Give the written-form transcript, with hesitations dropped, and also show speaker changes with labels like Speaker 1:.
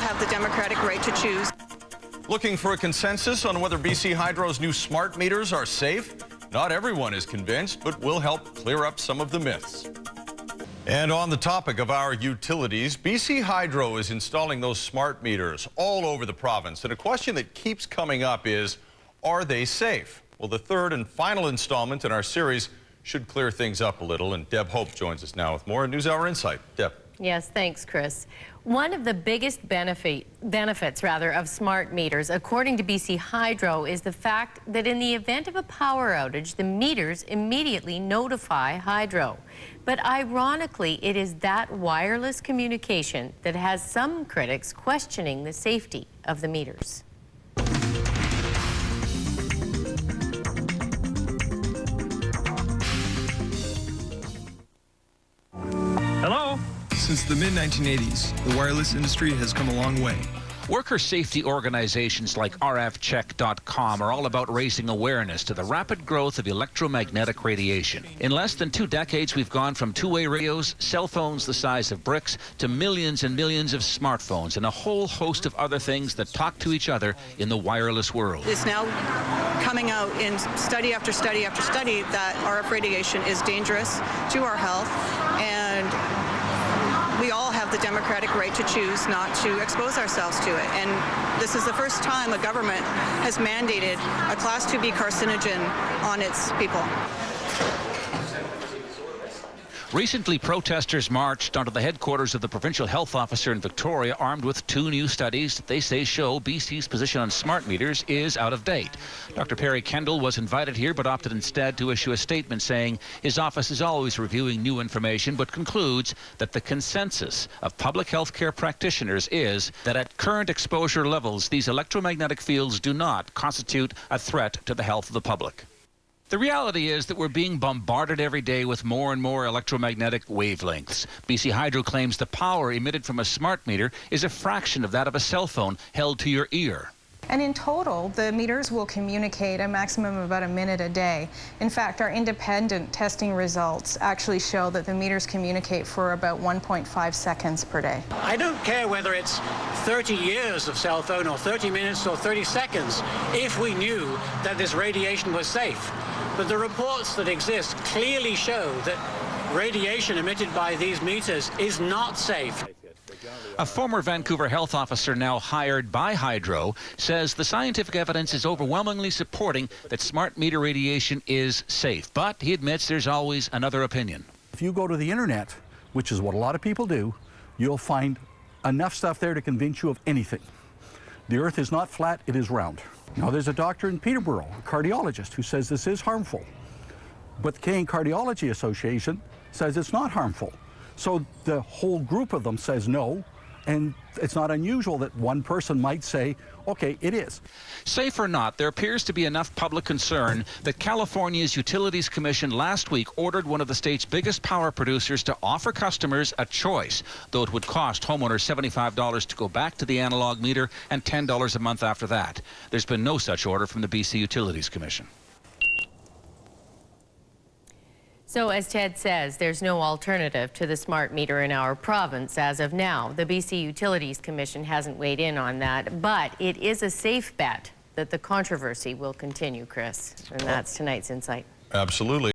Speaker 1: have the democratic right to choose.
Speaker 2: Looking for a consensus on whether BC Hydro's new smart meters are safe? Not everyone is convinced, but we'll help clear up some of the myths. And on the topic of our utilities, BC Hydro is installing those smart meters all over the province. And a question that keeps coming up is, are they safe? Well, the third and final installment in our series should clear things up a little. And Deb Hope joins us now with more NewsHour Insight. Deb.
Speaker 3: Yes, thanks, Chris. One of the biggest benefits of smart meters, according to BC Hydro, is the fact that in the event of a power outage, the meters immediately notify Hydro. But ironically, it is that wireless communication that has some critics questioning the safety of the meters.
Speaker 4: Hello?
Speaker 5: Since the mid-1980s, the wireless industry has come a long way.
Speaker 4: Worker safety organizations like rfcheck.com are all about raising awareness to the rapid growth of electromagnetic radiation. In less than 2 decades, we've gone from two-way radios, cell phones the size of bricks, to millions and millions of smartphones and a whole host of other things that talk to each other in the wireless world.
Speaker 1: It's now coming out in study after study after study that RF radiation is dangerous to our health, and we all have the democratic right to choose not to expose ourselves to it. And this is the first time a government has mandated a Class 2B carcinogen on its people.
Speaker 4: Recently, protesters marched onto the headquarters of the provincial health officer in Victoria, armed with 2 new studies that they say show BC's position on smart meters is out of date. Dr. Perry Kendall was invited here, but opted instead to issue a statement saying his office is always reviewing new information, but concludes that the consensus of public health care practitioners is that at current exposure levels, these electromagnetic fields do not constitute a threat to the health of the public. The reality is that we're being bombarded every day with more and more electromagnetic wavelengths. BC Hydro claims the power emitted from a smart meter is a fraction of that of a cell phone held to your ear.
Speaker 6: And in total, the meters will communicate a maximum of about a minute a day. In fact, our independent testing results actually show that the meters communicate for about 1.5 seconds per day.
Speaker 7: I don't care whether it's 30 years of cell phone or 30 minutes or 30 seconds if we knew that this radiation was safe. But the reports that exist clearly show that radiation emitted by these meters is not safe.
Speaker 4: A former Vancouver health officer now hired by Hydro says the scientific evidence is overwhelmingly supporting that smart meter radiation is safe. But he admits there's always another opinion.
Speaker 8: If you go to the internet, which is what a lot of people do, you'll find enough stuff there to convince you of anything. The earth is not flat, it is round. Now there's a doctor in Peterborough, a cardiologist, who says this is harmful. But the Canadian Cardiology Association says it's not harmful. So the whole group of them says no, and it's not unusual that one person might say, okay, it is.
Speaker 4: Safe or not, there appears to be enough public concern that California's Utilities Commission last week ordered one of the state's biggest power producers to offer customers a choice, though it would cost homeowners $75 to go back to the analog meter and $10 a month after that. There's been no such order from the BC Utilities Commission.
Speaker 3: So as Ted says, there's no alternative to the smart meter in our province as of now. The BC Utilities Commission hasn't weighed in on that, but it is a safe bet that the controversy will continue, Chris. And that's tonight's Insight.
Speaker 2: Absolutely.